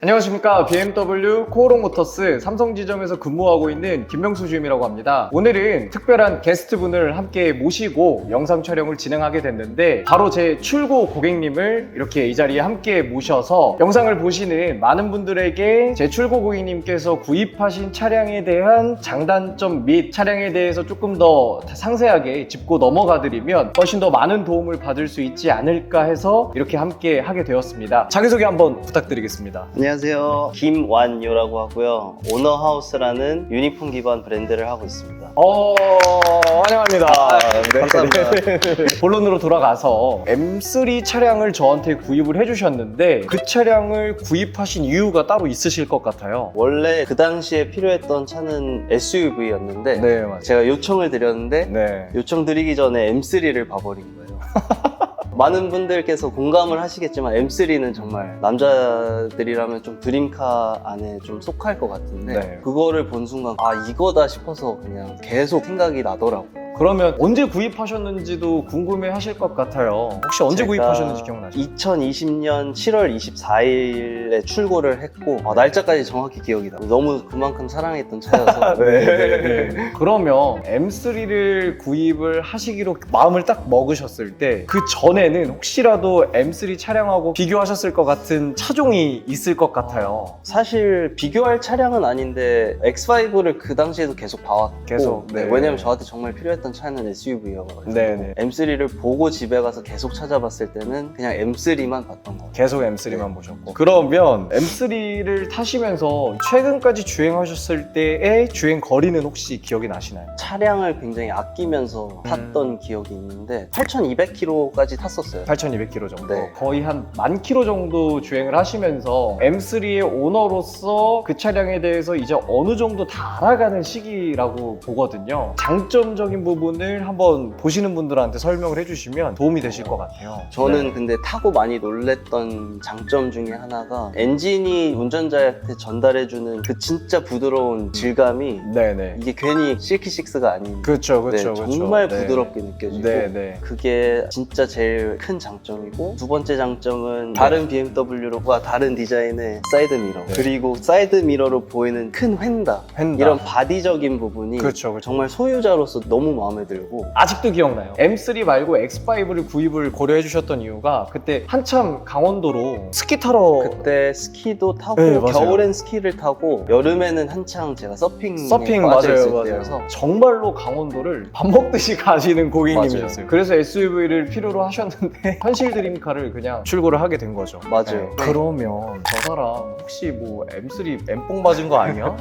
안녕하십니까. BMW 코오롱 모터스 삼성 지점에서 근무하고 있는 김명수 주임이라고 합니다. 오늘은 특별한 게스트분을 함께 모시고 영상 촬영을 진행하게 됐는데 바로 제 출고 고객님을 이렇게 이 자리에 함께 모셔서 영상을 보시는 많은 분들에게 제 출고 고객님께서 구입하신 차량에 대한 장단점 및 차량에 대해서 조금 더 상세하게 짚고 넘어가 드리면 훨씬 더 많은 도움을 받을 수 있지 않을까 해서 이렇게 함께 하게 되었습니다. 자기소개 한번 부탁드리겠습니다. 안녕하세요. 김완요라고 하고요. 오너하우스라는 유니폼 기반 브랜드를 하고 있습니다. 환영합니다. 네. 감사합니다. 본론으로 돌아가서 M3 차량을 저한테 구입을 해주셨는데 그 차량을 구입하신 이유가 따로 있으실 것 같아요. 원래 그 당시에 필요했던 차는 SUV였는데 네, 맞아요. 제가 요청을 드렸는데 네. 요청 드리기 전에 M3를 봐버린 거예요. 많은 분들께서 공감을 하시겠지만 M3는 정말 남자들이라면 좀 드림카 안에 좀 속할 것 같은데 네. 그거를 본 순간 아 이거다 싶어서 그냥 계속 생각이 나더라고요. 그러면 언제 구입하셨는지도 궁금해 하실 것 같아요. 혹시 언제 제가 구입하셨는지 기억나시죠? 2020년 7월 24일에 출고를 했고 날짜까지 정확히 기억이 나요. 너무 그만큼 사랑했던 차여서 네. 그러면 M3를 구입을 하시기로 마음을 딱 먹으셨을 때 그 전에는 혹시라도 M3 차량하고 비교하셨을 것 같은 차종이 있을 것 같아요. 사실 비교할 차량은 아닌데 X5를 그 당시에도 계속 봐왔고 계속, 네. 왜냐면 저한테 정말 필요했던 차는 SUV여가지고 네네. M3를 보고 집에 가서 계속 찾아봤을 때는 그냥 M3만 봤던 거. 계속 M3만 보셨고. 그러면 M3를 타시면서 최근까지 주행하셨을 때의 주행 거리는 혹시 기억이 나시나요? 차량을 굉장히 아끼면서 탔던 기억이 있는데 8,200km까지 탔었어요. 8,200km 정도. 네. 거의 한 10,000km 정도 주행을 하시면서 M3의 오너로서 그 차량에 대해서 이제 어느 정도 다 알아가는 시기라고 보거든요. 장점적인 부분을 한번 보시는 분들한테 설명을 해주시면 도움이 되실 것 같아요. 저는 네. 근데 타고 많이 놀랬던 장점 중에 하나가 엔진이 운전자한테 전달해주는 그 진짜 부드러운 질감이 네네. 이게 괜히 실키식스가 아닌 그렇죠, 네, 그렇죠, 그렇죠. 정말 네. 부드럽게 느껴지고 네네. 그게 진짜 제일 큰 장점이고 두 번째 장점은 다른 BMW와 다른 디자인의 사이드 미러 네. 그리고 사이드 미러로 보이는 큰 휀다 이런 바디적인 부분이 그렇죠, 그렇죠. 정말 소유자로서 너무 마음에 들고 아직도 기억나요. M3 말고 X5를 구입을 고려해 주셨던 이유가 그때 한참 강원도로 스키 타러 그때 스키도 타고 네, 맞아요. 겨울엔 스키를 타고 여름에는 한창 제가 서핑에 서핑 빠져 있을 맞아요. 때여서 정말로 강원도를 밥 먹듯이 가시는 고객님이셨어요. 그래서 SUV를 필요로 하셨는데 현실 드림카를 그냥 출고를 하게 된 거죠. 맞아요. 네. 그러면 저 사람 혹시 뭐 M3 엠뽕 맞은 거 아니야?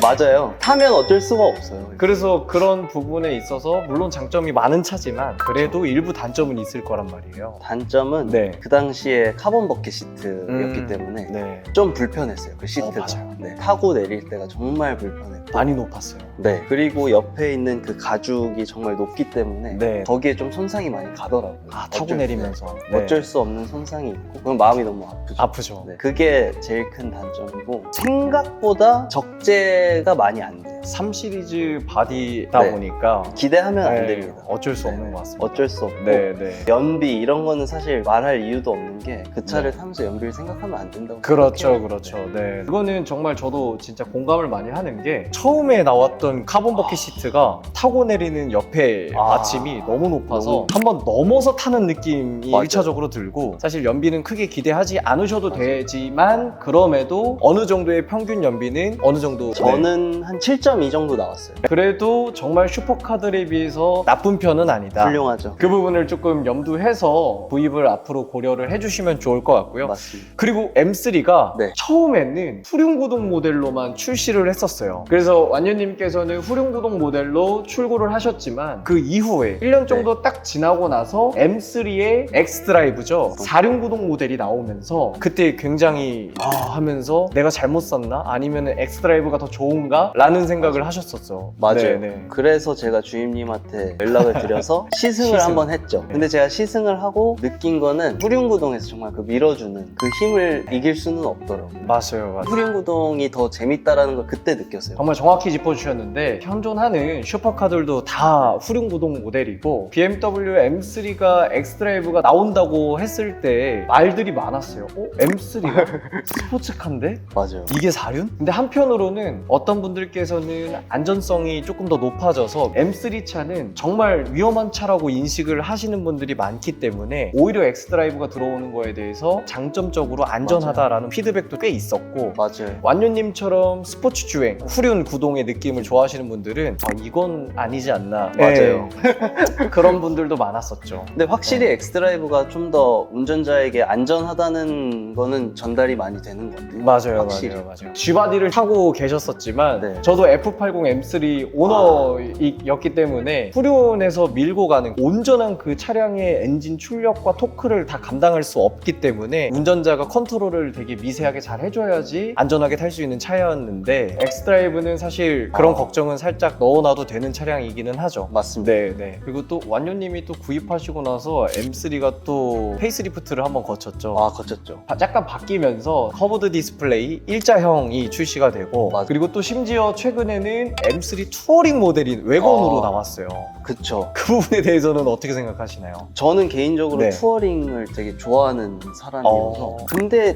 맞아요. 타면 어쩔 수가 없어요. 그래서 그런 부분에 있어서 물론 장점이 많은 차지만 그래도 일부 단점은 있을 거란 말이에요. 단점은 네. 그 당시에 카본 버켓 시트였기 때문에 네. 좀 불편했어요. 그 시트가. 맞아요. 네. 타고 내릴 때가 정말 불편했고. 많이 높았어요. 네. 그리고 옆에 있는 그 가죽이 정말 높기 때문에 네. 거기에 좀 손상이 많이 가더라고요. 타고 어쩔 내리면서. 때. 네. 어쩔 수 없는 손상이 있고 그럼 마음이 너무 아프죠. 아프죠. 네. 그게 제일 큰 단점이고 생각보다 적재가 많이 안 돼요. 3 시리즈 바디다 네. 보니까 기대하면 안 네, 됩니다. 어쩔 수 네. 없는 것 같습니다. 어쩔 수 없고 네, 네. 연비 이런 거는 사실 말할 이유도 없는 게 그 차를 네. 타면서 연비를 생각하면 안 된다고 그렇죠, 생각해요. 그렇죠. 네. 그거는 정말 저도 진짜 공감을 많이 하는 게 처음에 나왔던 카본 버킷 시트가 타고 내리는 옆에 아. 받침이 너무 높아서 너무- 한번 넘어서 타는 느낌이 맞아요. 1차적으로 들고 사실 연비는 크게 기대하지 않으셔도 되지만 그럼에도 어느 정도의 평균 연비는 어느 정도 네. 저는 한 7.2 정도 나왔어요. 그래도 정말 슈퍼카들에 비해서 나쁜 편은 아니다. 훌륭하죠. 그 부분을 조금 염두해서 구입을 앞으로 고려를 해주시면 좋을 것 같고요. 맞습니다. 그리고 M3가 네. 처음에는 후륜구동 모델로만 출시를 했었어요. 그래서 완유님께서는 후륜구동 모델로 출고를 하셨지만 그 이후에 1년 정도 딱 지나고 나서 M3의 X드라이브죠. 4륜구동 모델이 나오면서 그때 굉장히 하면서 내가 잘못 샀나? 아니면 X드라이브가 더 좋은가? 라는 생각을 하셨었죠. 맞아요. 네. 그래서 제가 주임님한테 연락을 드려서 시승을 시승. 한번 했죠. 네. 근데 제가 시승을 하고 느낀 거는 후륜구동에서 정말 그 밀어주는 그 힘을 이길 수는 없더라고요. 맞아요, 맞아요. 후륜구동이 더 재밌다라는 걸 그때 느꼈어요. 정말 정확히 짚어주셨는데 모델이었는데 현존하는 슈퍼카들도 다 후륜 구동 모델이고 BMW M3가 엑스드라이브가 나온다고 했을 때 말들이 많았어요. M3가 스포츠카인데? 맞아요. 이게 4륜? 근데 한편으로는 어떤 분들께서는 안전성이 조금 더 높아져서 M3 차는 정말 위험한 차라고 인식을 하시는 분들이 많기 때문에 오히려 엑스드라이브가 들어오는 거에 대해서 장점적으로 안전하다라는 피드백도 꽤 있었고 맞아요. 완료님처럼 스포츠 주행, 후륜 구동의 느낌을 좋아하시는 분들은 이건 아니지 않나. 맞아요. 네. 그런 분들도 많았었죠. 근데 확실히 엑스드라이브가 좀 더 운전자에게 안전하다는 거는 전달이 많이 되는 것 같아요. 맞아요, 확실히. 맞아요. G바디를 타고 계셨었지만 네. 저도 F80 M3 오너였기 때문에 후륜에서 밀고 가는 온전한 그 차량의 엔진 출력과 토크를 다 감당할 수 없기 때문에 운전자가 컨트롤을 되게 미세하게 잘 해줘야지 안전하게 탈 수 있는 차였는데 엑스드라이브는 사실 그런 걱정은 살짝 넣어놔도 되는 차량이기는 하죠. 맞습니다. 네. 그리고 또 완료님이 또 구입하시고 나서 M3가 또 페이스리프트를 한번 거쳤죠. 거쳤죠. 약간 바뀌면서 커브드 디스플레이 일자형이 출시가 되고 맞아. 그리고 또 심지어 최근에는 M3 투어링 모델인 외건으로 아. 나왔어요. 그쵸. 그 부분에 대해서는 어떻게 생각하시나요? 저는 개인적으로 네. 투어링을 되게 좋아하는 사람이어서 어. 근데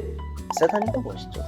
세단이 더 멋있죠.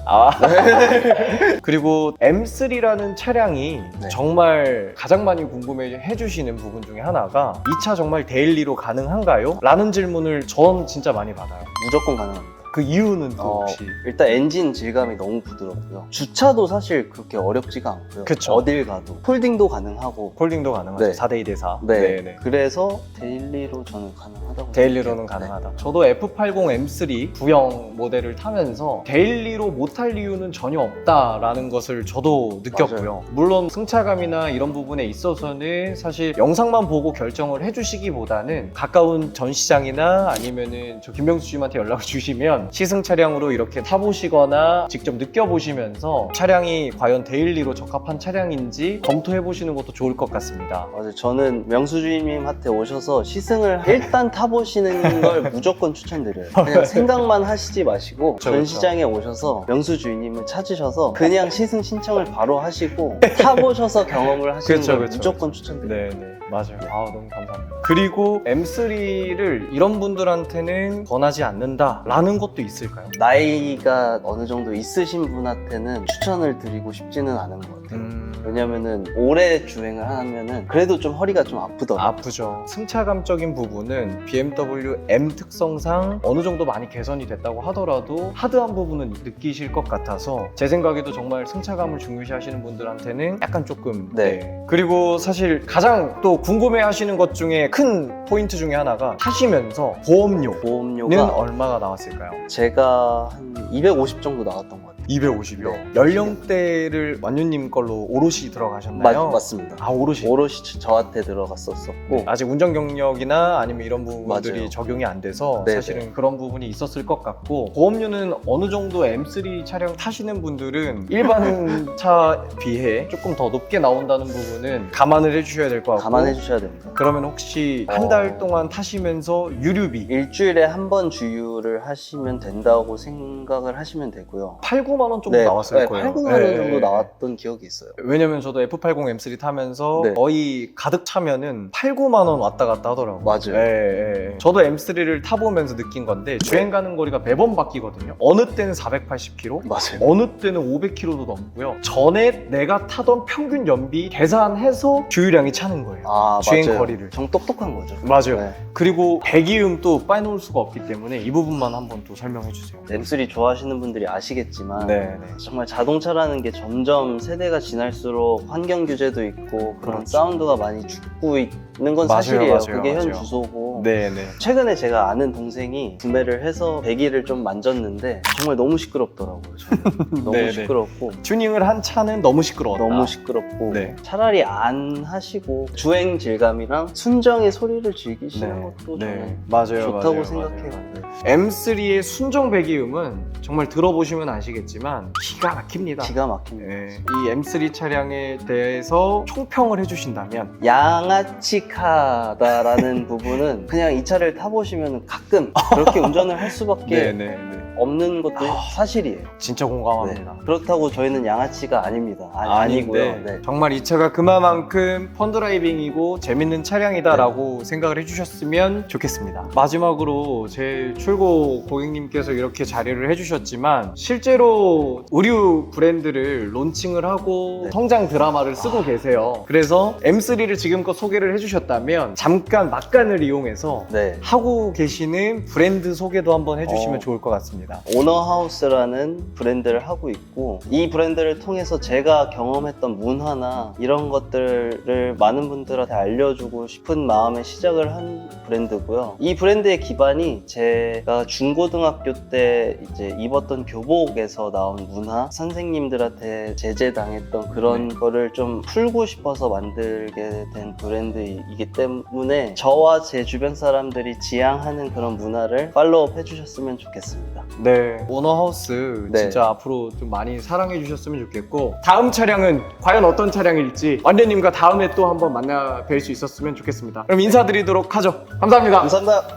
그리고 M3라는 차량이 네. 정말 가장 많이 궁금해 해주시는 부분 중에 하나가 이 차 정말 데일리로 가능한가요? 라는 질문을 전 진짜 많이 받아요. 무조건 가능합니다. 그 이유는 또 혹시? 일단 엔진 질감이 너무 부드럽고요. 주차도 사실 그렇게 어렵지가 않고요. 그쵸. 어딜 가도 폴딩도 가능하고. 폴딩도 가능하죠. 네. 4대2 대 4. 네. 그래서 데일리로 저는 가능하다고 데일리로는 생각해요. 가능하다. 저도 F80 M3 구형 모델을 타면서 데일리로 못할 이유는 전혀 없다라는 것을 저도 느꼈고요. 맞아요. 물론 승차감이나 이런 부분에 있어서는 사실 영상만 보고 결정을 해주시기보다는 가까운 전시장이나 아니면은 저 김명수 씨한테 연락을 주시면 시승 차량으로 이렇게 타보시거나 직접 느껴보시면서 차량이 과연 데일리로 적합한 차량인지 검토해보시는 것도 좋을 것 같습니다. 맞아요. 저는 명수 주임님한테 오셔서 시승을 일단 타보시는 걸 무조건 추천드려요. 그냥 생각만 하시지 마시고 그쵸, 전시장에 오셔서 명수 주임님을 찾으셔서 그냥 시승 신청을 바로 하시고 타보셔서 경험을 하시는 그쵸, 걸 그쵸, 무조건 추천드려요. 네네 맞아요. 너무 감사합니다. 그리고 M3를 이런 분들한테는 권하지 않는다라는 것도 있을까요? 나이가 어느 정도 있으신 분한테는 추천을 드리고 싶지는 않은 것 같아요. 왜냐면은 오래 주행을 하면은 그래도 좀 허리가 좀 아프더라고요. 아프죠. 승차감적인 부분은 BMW M 특성상 어느 정도 많이 개선이 됐다고 하더라도 하드한 부분은 느끼실 것 같아서 제 생각에도 정말 승차감을 중요시하시는 분들한테는 약간 조금 네. 그리고 사실 가장 또 궁금해하시는 것 중에 큰 포인트 중에 하나가 타시면서 보험료는 보험료가 얼마가 나왔을까요? 제가 한 250 정도 나왔던 것 같아요. 250이요. 네. 연령대를 완유님 걸로 오롯이 들어가셨나요? 맞습니다. 오롯이. 오롯이 저한테 들어갔었었고 아직 운전 경력이나 아니면 이런 부분들이 맞아요. 적용이 안 돼서 네네. 사실은 그런 부분이 있었을 것 같고 보험료는 어느 정도 M3 차량 타시는 분들은 일반 차 비해 조금 더 높게 나온다는 부분은 감안을 해주셔야 될 것 같고 감안해 주셔야 됩니다. 그러면 혹시 한 달 동안 타시면서 유류비 일주일에 한 번 주유를 하시면 된다고 생각을 하시면 되고요. 8, 9만 원 정도 나왔을 거예요. 8, 9만 원 네. 정도 나왔던 기억이 있어요. 왜냐면 저도 F80 M3 타면서 네. 거의 가득 차면은 8, 9만 원 왔다 갔다 하더라고요. 맞아요. 저도 M3를 타보면서 느낀 건데 주행 가는 거리가 매번 바뀌거든요. 어느 때는 480km, 맞아요. 어느 때는 500km도 넘고요. 전에 내가 타던 평균 연비 계산해서 주유량이 차는 거예요. 주행 맞아요. 거리를. 정 똑똑한 거죠. 맞아요. 네. 그리고 배기음 또 빠놓을 수가 없기 때문에 이 부분만 한번 또 설명해 주세요. M3 좋아하시는 분들이 아시겠지만 네. 정말 자동차라는 게 점점 세대가 지날수록 환경 규제도 있고 그런 그렇죠. 사운드가 많이 죽고 있는 건 맞아요, 사실이에요. 맞아요, 그게 현 맞아요. 주소고 네네. 최근에 제가 아는 동생이 구매를 해서 배기를 좀 만졌는데 정말 너무 시끄럽더라고요. 저는. 너무 네네. 시끄럽고 튜닝을 한 차는 너무 시끄러웠다. 너무 시끄럽고 네. 차라리 안 하시고 주행 질감이랑 순정의 소리를 즐기시는 것도 저는 맞아요. 좋다고 맞아요, 생각해요. 맞아요. M3의 순정 배기음은 정말 들어보시면 아시겠지만 기가 막힙니다. 기가 막힙니다. 네, 이 M3 차량에 대해서 총평을 해주신다면 양아치하다라는 부분은 그냥 이 차를 타보시면 가끔 그렇게 운전을 할 수밖에 네네. 없는 것도 사실이에요. 진짜 공감합니다. 네. 그렇다고 저희는 양아치가 아닙니다. 아니고요. 네. 정말 이 차가 그만큼 펀드라이빙이고 재밌는 차량이다라고 생각을 해주셨으면 좋겠습니다. 마지막으로 제 출고 고객님께서 이렇게 자리를 해주셨지만 실제로 의류 브랜드를 론칭을 하고 네. 성장 드라마를 쓰고 계세요. 그래서 M3를 지금껏 소개를 해주셨다면 잠깐 막간을 이용해서 네. 하고 계시는 브랜드 소개도 한번 해주시면 좋을 것 같습니다. 오너하우스라는 브랜드를 하고 있고, 이 브랜드를 통해서 제가 경험했던 문화나 이런 것들을 많은 분들한테 알려주고 싶은 마음에 시작을 한 브랜드고요. 이 브랜드의 기반이 제가 중고등학교 때 이제 입었던 교복에서 나온 문화, 선생님들한테 제재당했던 그런 거를 좀 풀고 싶어서 만들게 된 브랜드이기 때문에 저와 제 주변 사람들이 지향하는 그런 문화를 팔로우업 해주셨으면 좋겠습니다. 네, 오너하우스 네. 진짜 앞으로 좀 많이 사랑해 주셨으면 좋겠고, 다음 차량은 과연 어떤 차량일지 완대님과 다음에 또 한번 만나 뵐 수 있었으면 좋겠습니다. 그럼 인사드리도록 하죠. 감사합니다. 감사합니다.